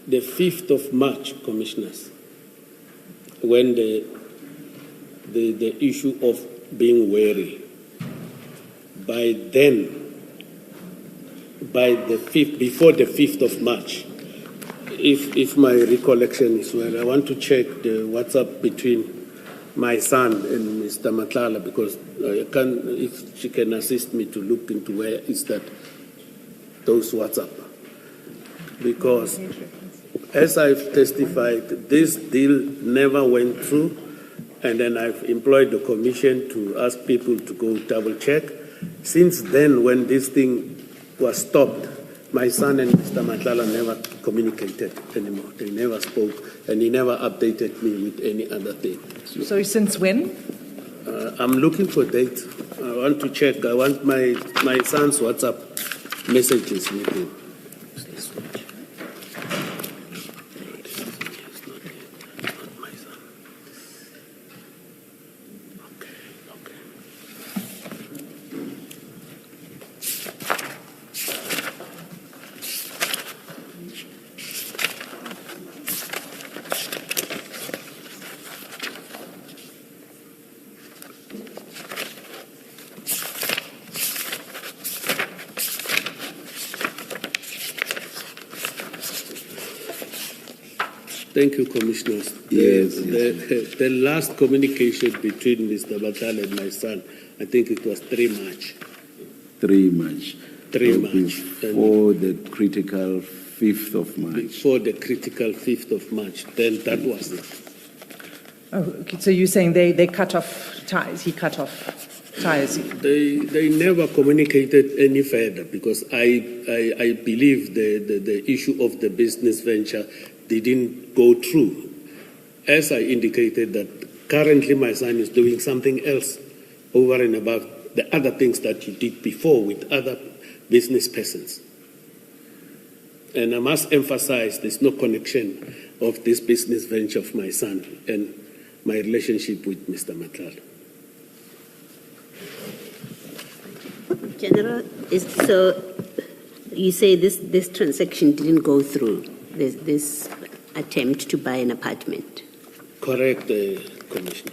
the 5th of March, Commissioners, when the issue of being wary, by then, before the 5th of March, if my recollection is well, I want to check the WhatsApp between my son and Mr. Matlala, because if she can assist me to look into where is those WhatsApp. Because as I've testified, this deal never went through, and then I've employed the commission to ask people to go double check. Since then, when this thing was stopped, my son and Mr. Matlala never communicated anymore. They never spoke, and he never updated me with any other thing. So since when? I'm looking for dates. I want to check. I want my son's WhatsApp messages with him. Thank you, Commissioners. The last communication between Mr. Matlala and my son, I think it was 3 March. 3 March. 3 March. Before the critical 5th of March. Before the critical 5th of March. Then that was it. Oh, okay. So you're saying they cut off ties, he cut off ties? They never communicated any further, because I believe the issue of the business venture didn't go through. As I indicated, that currently my son is doing something else over and above the other things that he did before with other business persons. And I must emphasize there's no connection of this business venture of my son and my relationship with Mr. Matlala. General, so you say this transaction didn't go through, this attempt to buy an apartment? Correct, Commissioner.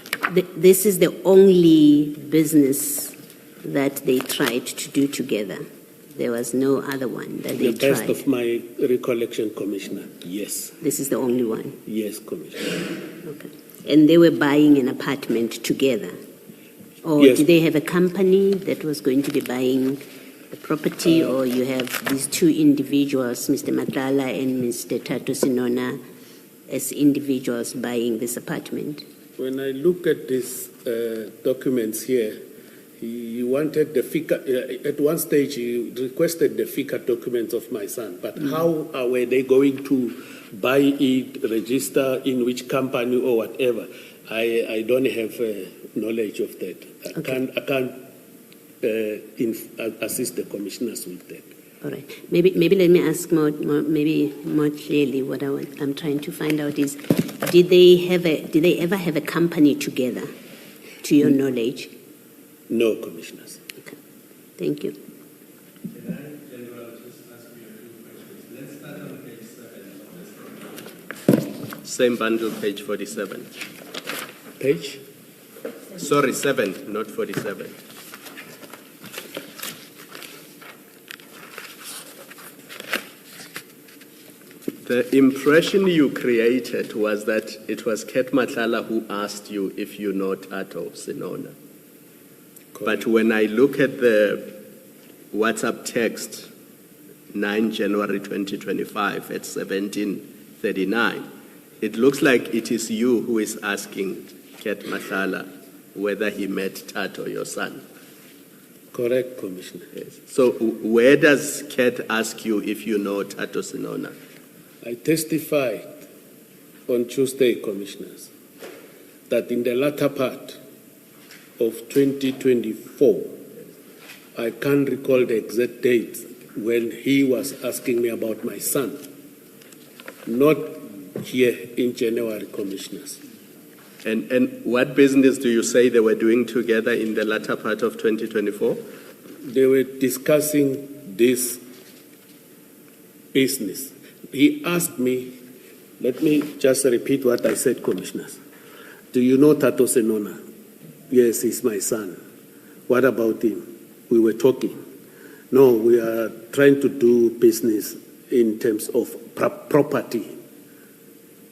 This is the only business that they tried to do together. There was no other one that they tried. The best of my recollection, Commissioner, yes. This is the only one? Yes, Commissioner. Okay. And they were buying an apartment together? Or yes. Did they have a company that was going to be buying the property, or you have these two individuals, Mr. Matlala and Mr. Thato Senona, as individuals buying this apartment? When I look at these documents here, he wanted the FICA, at one stage he requested the FICA documents of my son, but how were they going to buy it, register in which company or whatever? I don't have knowledge of that. Okay. I can't assist the commissioners with that. All right. Maybe let me ask more clearly. What I'm trying to find out is, did they ever have a company together, to your knowledge? No, Commissioners. Okay. Thank you. Can I, General, just ask you a few questions? Let's start on page 7 of this. Same bundle, page 47. Page? Sorry, 7, not 47. The impression you created was that it was Ket Matlala who asked you if you know Thato Senona. But when I look at the WhatsApp text, 9 January 2025 at 17:39, it looks like it is you who is asking Ket Matlala whether he met Thato, your son. Correct, Commissioner. Yes. So where does Ket ask you if you know Thato Senona? I testified on Tuesday, Commissioners, that in the latter part of 2024, I can't recall the exact date when he was asking me about my son, not here in January, Commissioners. And what business do you say they were doing together in the latter part of 2024? They were discussing this business. He asked me Let me just repeat what I said, Commissioners. Do you know Thato Senona? Yes, he's my son. What about him? We were talking. No, we are trying to do business in terms of property,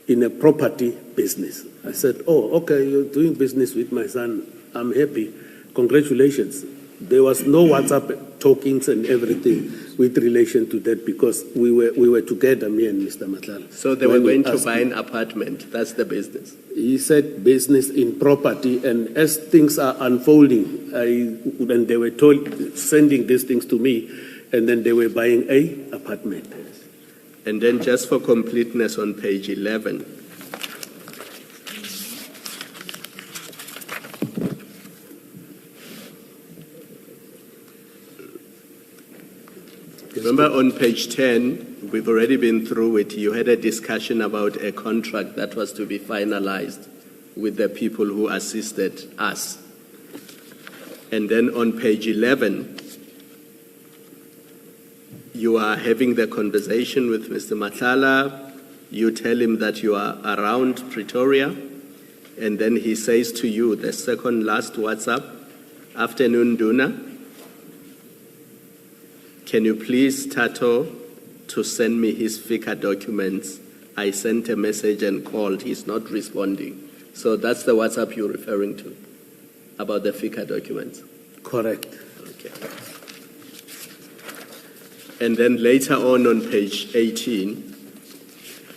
in a property business. I said, oh, okay, you're doing business with my son. I'm happy. Congratulations. There was no WhatsApp talkings and everything with relation to that because we were together, me and Mr. Matlala. So they were going to buy an apartment. That's the business. He said business in property, and as things are unfolding, and they were sending these things to me, and then they were buying an apartment. And then just for completeness on page 11, remember on page 10, we've already been through it, you had a discussion about a contract that was to be finalized with the people who assisted us. And then on page 11, you are having the conversation with Mr. Matlala, you tell him that you are around Pretoria, and then he says to you, the second last WhatsApp, afternoon Duna, can you please, Thato, to send me his FICA documents? I sent a message and called. He's not responding. So that's the WhatsApp you're referring to, about the FICA documents? Correct. Okay. And then later on page 18,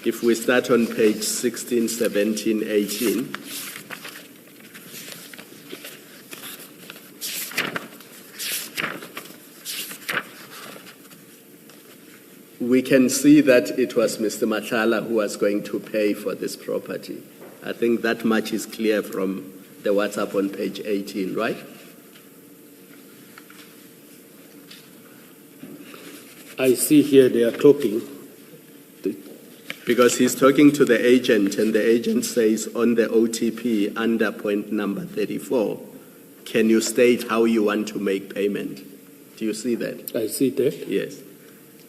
if we start on page 16, 17, 18, we can see that it was Mr. Matlala who was going to pay for this property. I think that much is clear from the WhatsApp on page 18, right? I see here they are talking. Because he's talking to the agent, and the agent says on the OTP under point number 34, can you state how you want to make payment? Do you see that? I see that. Yes.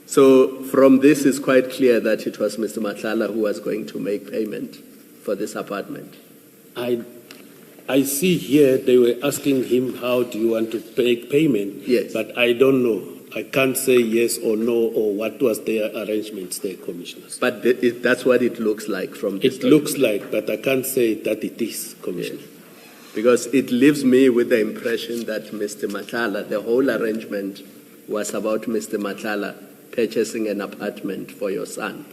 So from this, it's quite clear that it was Mr. Matlala who was going to make payment for this apartment. I see here they were asking him, how do you want to make payment? Yes. But I don't know. I can't say yes or no or what was their arrangements there, Commissioners. But that's what it looks like from this It looks like, but I can't say that it is, Commissioner. Yes. Because it leaves me with the impression that Mr. Matlala, the whole arrangement was about Mr. Matlala purchasing an apartment for your son.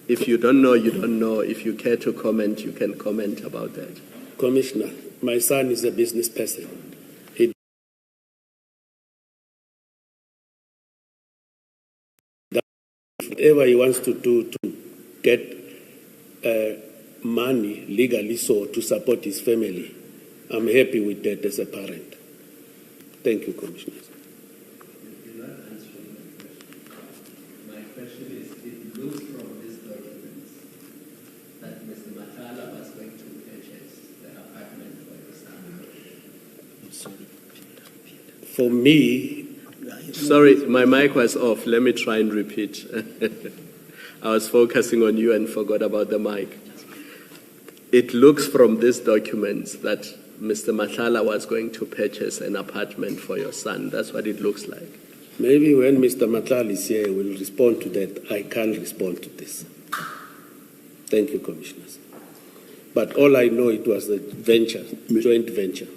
If you don't know, you don't know. If you care to comment, you can comment about that. Commissioner, my son is a business person. Whatever he wants to do to get money legally so to support his family, I'm happy with that as a parent. Thank you, Commissioners. You're not answering my question. My question is, it looks from these documents that Mr. Matlala was going to purchase the apartment for your son. For me, Sorry, my mic was off. Let me try and repeat. I was focusing on you and forgot about the mic. It looks from these documents that Mr. Matlala was going to purchase an apartment for your son. That's what it looks like. maybe when Mr. Matlala is here, we'll respond to that. I can't respond to this. Thank you, Commissioners. But all I know, it was a venture, joint venture.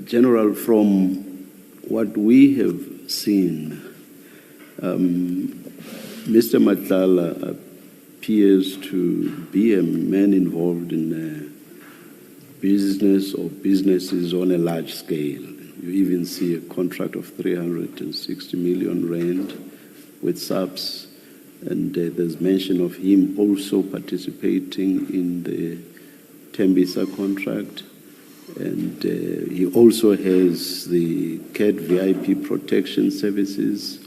General, from what we have seen, Mr. Matlala appears to be a man involved in business or businesses on a large scale. You even see a contract of 360 million rand with SAPS, and there's mention of him also participating in the Tembisa contract. And he also has the CAT VIP protection services,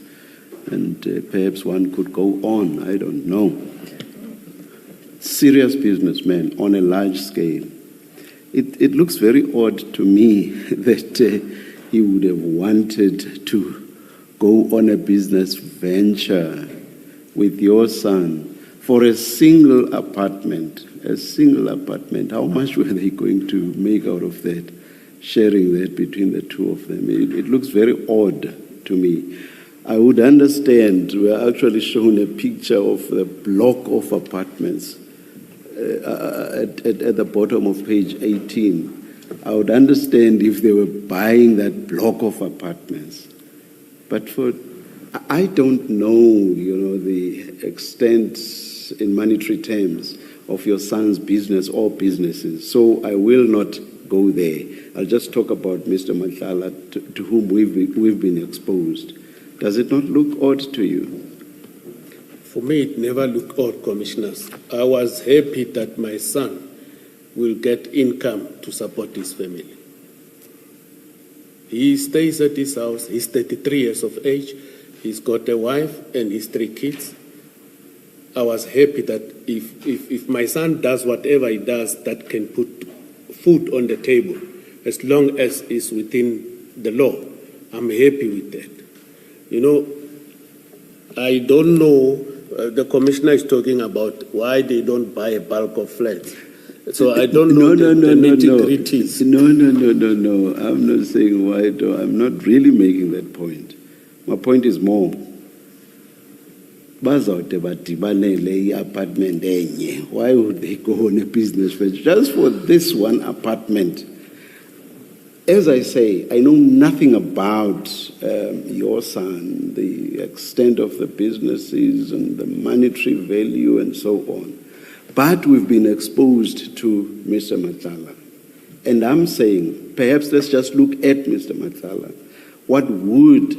and perhaps one could go on, I don't know. Serious businessman on a large scale. It looks very odd to me that he would have wanted to go on a business venture with your son for a single apartment, how much were they going to make out of that, sharing that between the two of them? It looks very odd to me. I would understand, we're actually shown a picture of the block of apartments at the bottom of page 18. I would understand if they were buying that block of apartments. But I don't know, the extent in monetary terms of your son's business or businesses. So I will not go there. I'll just talk about Mr. Matlala, to whom we've been exposed. Does it not look odd to you? For me, it never looked odd, Commissioners. I was happy that my son will get income to support his family. He stays at his house. He's 33 years of age. He's got a wife and his 3 kids. I was happy that if my son does whatever he does that can put food on the table, as long as it's within the law, I'm happy with that. I don't know, the Commissioner is talking about why they don't buy a bulk of flats. So I don't know the nitty-gritties. No. I'm not saying why. I'm not really making that point. My point is more. Why would they go on a business venture just for this one apartment? As I say, I know nothing about your son, the extent of the businesses and the monetary value and so on. But we've been exposed to Mr. Matlala. And I'm saying, perhaps let's just look at Mr. Matlala. What would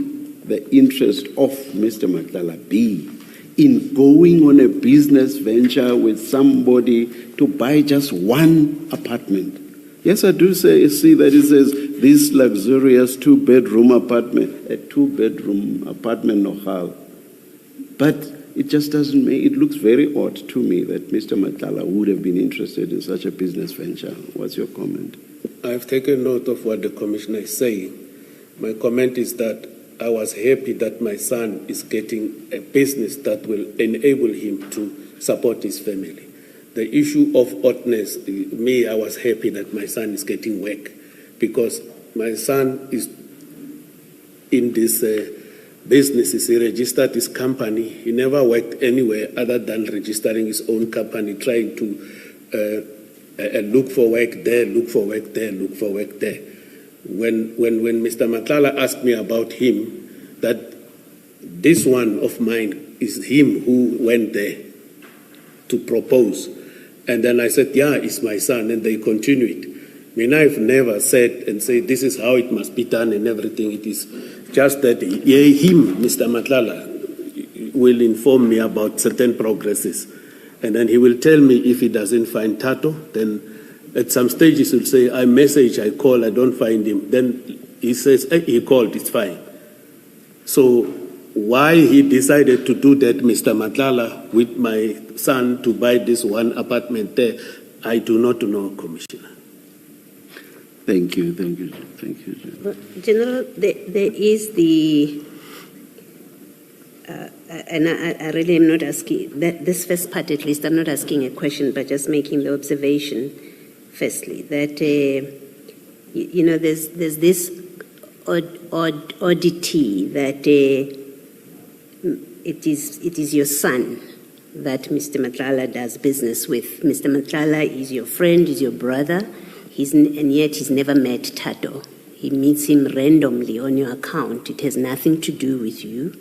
the interest of Mr. Matlala be in going on a business venture with somebody to buy just one apartment? Yes, I do see that it says this luxurious 2-bedroom apartment, a 2-bedroom apartment Nohal. But it just doesn't make, it looks very odd to me that Mr. Matlala would have been interested in such a business venture. What's your comment? I've taken note of what the Commissioner is saying. My comment is that I was happy that my son is getting a business that will enable him to support his family. The issue of oddness, I was happy that my son is getting work because my son is in this business. He registered his company. He never worked anywhere other than registering his own company, trying to look for work there, look for work there, look for work there. When Mr. Matlala asked me about him, that this one of mine is him who went there to propose. And then I said, yeah, it's my son, and they continued. I've never said and said this is how it must be done and everything. It is just that him, Mr. Matlala, will inform me about certain progresses. And then he will tell me if he doesn't find Thato, then at some stages he'll say, I message, I call, I don't find him. Then he says, he called, it's fine. So why he decided to do that, Mr. Matlala, with my son to buy this one apartment there, I do not know, Commissioner. Thank you. Well, General, there is the, and I really am not asking, this first part at least, I'm not asking a question, but just making the observation, firstly, that, there's this oddity that it is your son that Mr. Matlala does business with. Mr. Matlala is your friend, is your brother, and yet he's never met Thato. He meets him randomly on your account. It has nothing to do with you.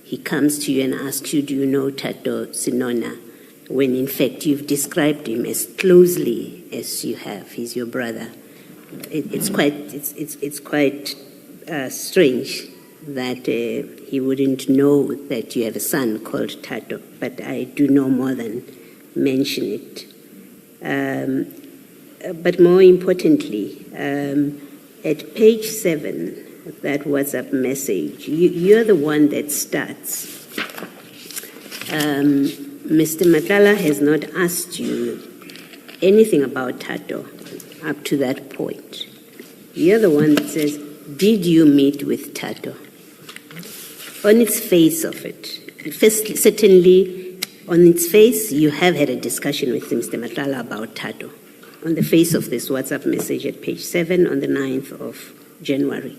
He comes to you and asks you, do you know Thato Senona? When in fact you've described him as closely as you have. He's your brother. It's quite strange that he wouldn't know that you have a son called Thato, but I do know more than mention it. But more importantly, at page 7, that WhatsApp message, you're the one that starts. Mr. Matlala has not asked you anything about Thato up to that point. You're the one that says, did you meet with Thato? On its face of it, first, certainly on its face, you have had a discussion with Mr. Matlala about Thato. On the face of this WhatsApp message at page 7 on the 9th of January.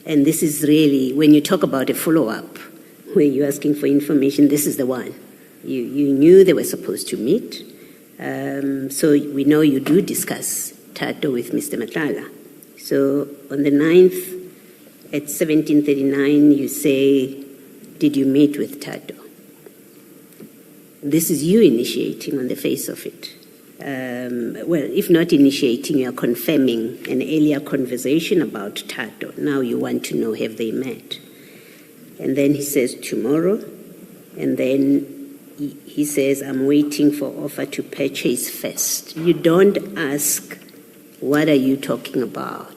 And this is really, when you talk about a follow-up, where you're asking for information, this is the one. You knew they were supposed to meet. So we know you do discuss Thato with Mr. Matlala. So on the 9th at 17:39, you say, did you meet with Thato? This is you initiating on the face of it. Well, if not initiating, you are confirming an earlier conversation about Thato. Now you want to know, have they met? And then he says, tomorrow. And then he says, I'm waiting for offer to purchase first. You don't ask, what are you talking about?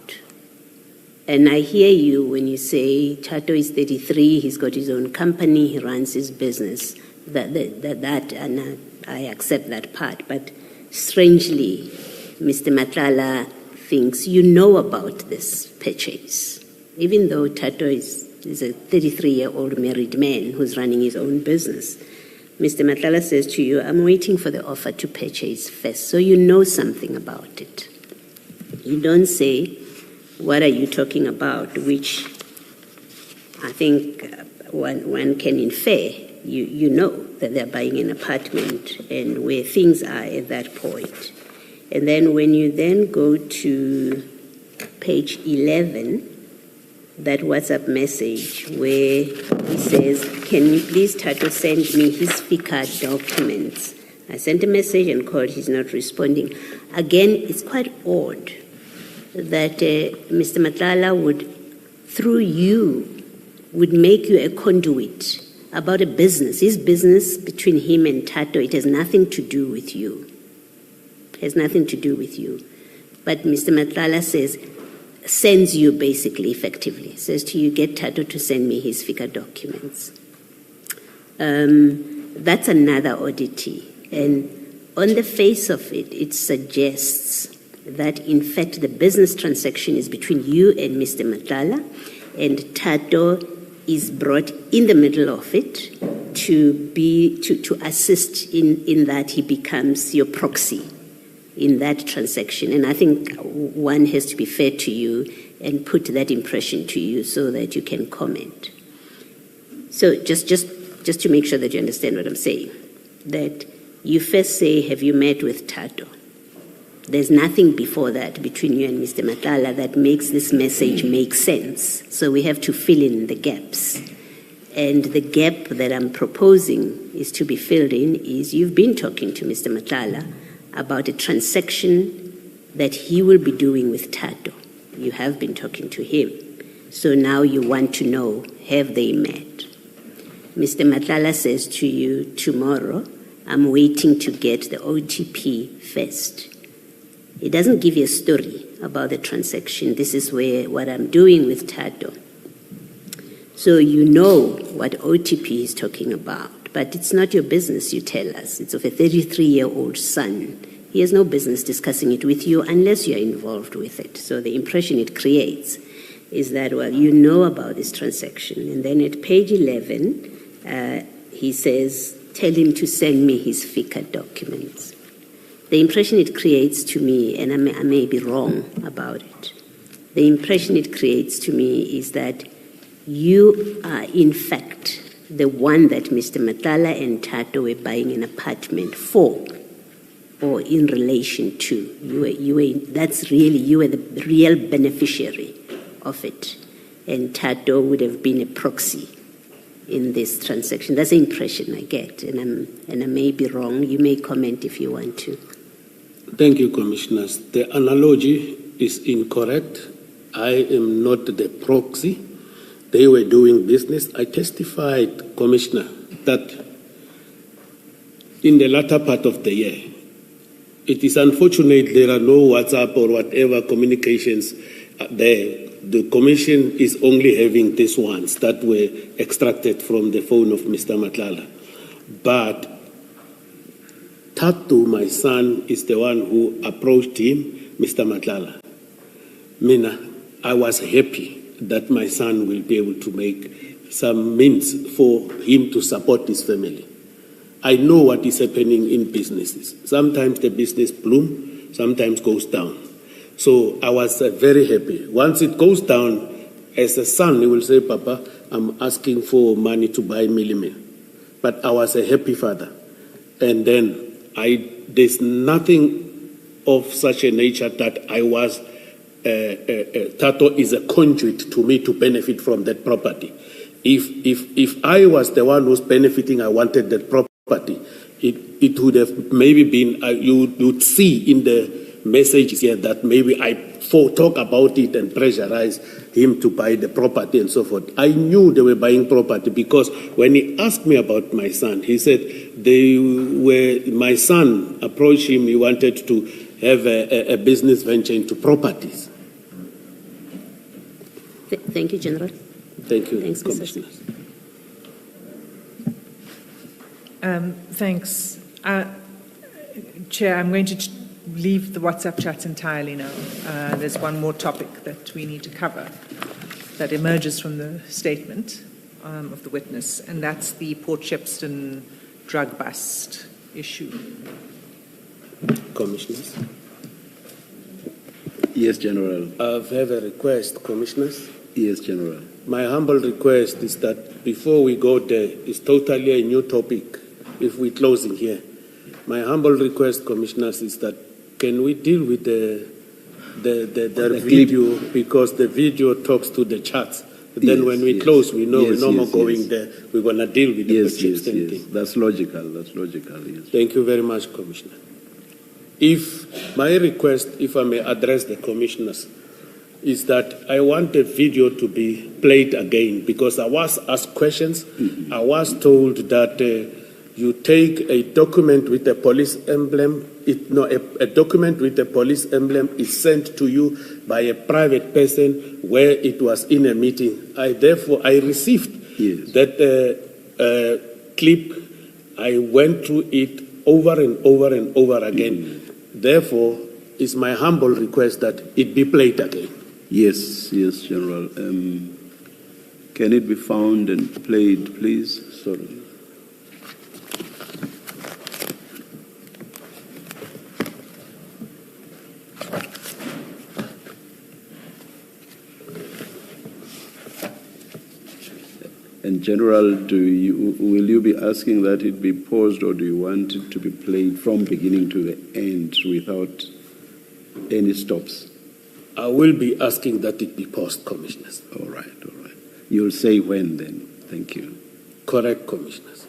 And I hear you when you say, Thato is 33, he's got his own company, he runs his business. And I accept that part. But strangely, Mr. Matlala thinks you know about this purchase, even though Thato is a 33-year-old married man who's running his own business. Mr. Matlala says to you, I'm waiting for the offer to purchase first, so you know something about it. You don't say, what are you talking about, which I think one can infer. You know that they're buying an apartment and where things are at that point. And then when you then go to page 11, that WhatsApp message where he says, can you please, Thato, send me his FICA documents? I sent a message and called, he's not responding. Again, it's quite odd that Mr. Matlala would, through you, would make you a conduit about a business. His business between him and Thato, it has nothing to do with you. It has nothing to do with you. But Mr. Matlala says, sends you basically, effectively, says to you, get Thato to send me his FICA documents. That's another oddity. And on the face of it, it suggests that, in fact, the business transaction is between you and Mr. Matlala, and Thato is brought in the middle of it to assist in that he becomes your proxy in that transaction. And I think one has to be fair to you and put that impression to you so that you can comment. So just to make sure that you understand what I'm saying, that you first say, have you met with Thato? There's nothing before that between you and Mr. Matlala that makes this message make sense. So we have to fill in the gaps. And the gap that I'm proposing is to be filled in is you've been talking to Mr. Matlala about a transaction that he will be doing with Thato. You have been talking to him. So now you want to know, have they met? Mr. Matlala says to you, tomorrow, I'm waiting to get the OTP first. It doesn't give you a story about the transaction. This is what I'm doing with Thato. So you know what OTP is talking about, but it's not your business, you tell us. It's of a 33-year-old son. He has no business discussing it with you unless you're involved with it. So the impression it creates is that, well, you know about this transaction. And then at page 11, he says, tell him to send me his FICA documents. The impression it creates to me, and I may be wrong about it, the impression it creates to me is that you are, in fact, the one that Mr. Matlala and Thato were buying an apartment for or in relation to. You were the real beneficiary of it. And Thato would have been a proxy in this transaction. That's the impression I get, and I may be wrong. You may comment if you want to. Thank you, Commissioners. The analogy is incorrect. I am not the proxy. They were doing business. I testified, Commissioner, that in the latter part of the year, it is unfortunate there are no WhatsApp or whatever communications there. The Commission is only having these ones that were extracted from the phone of Mr. Matlala. But Thato, my son, is the one who approached him, Mr. Matlala. Mina, I was happy that my son will be able to make some means for him to support his family. I know what is happening in businesses. Sometimes the business bloom, sometimes goes down. So I was very happy. Once it goes down, as a son, he will say, Papa, I'm asking for money to buy millimil. But I was a happy father. And then there's nothing of such a nature that I was, Thato is a conduit to me to benefit from that property. If I was the one who's benefiting, I wanted that property, it would have maybe been, you would see in the messages here that maybe I talk about it and pressurize him to buy the property and so forth. I knew they were buying property because when he asked me about my son, he said my son approached him, he wanted to have a business venture into properties. Thank you, General. Thank you, Thanks, Commissioners. Thanks. Chair, I'm going to leave the WhatsApp chat entirely now. There's one more topic that we need to cover that emerges from the statement of the witness, and that's the Port Shepstone drug bust issue. Commissioners. Yes, General. I have a request, Commissioners. Yes, General. My humble request is that before we go there, it's totally a new topic if we're closing here. My humble request, Commissioners, is that can we deal with the video, because the video talks to the charts. But then when we close, we know we're no more going there. We're going to deal with the thing. That's logical. That's logical, yes. Thank you very much, Commissioner. If my request, if I may address the Commissioners, is that I want the video to be played again, because I was asked questions. Mm-hmm. I was told that you take a document with a police emblem. A document with a police emblem is sent to you by a private person where it was in a meeting. I received that clip. I went through it over and over and over again. Mm-hmm. Therefore, it's my humble request that it be played again. Yes, General. Can it be found and played, please? Sorry. And General, will you be asking that it be paused, or do you want it to be played from beginning to the end without any stops? I will be asking that it be paused, Commissioners. All right. You'll say when then. Thank you. Correct, Commissioners.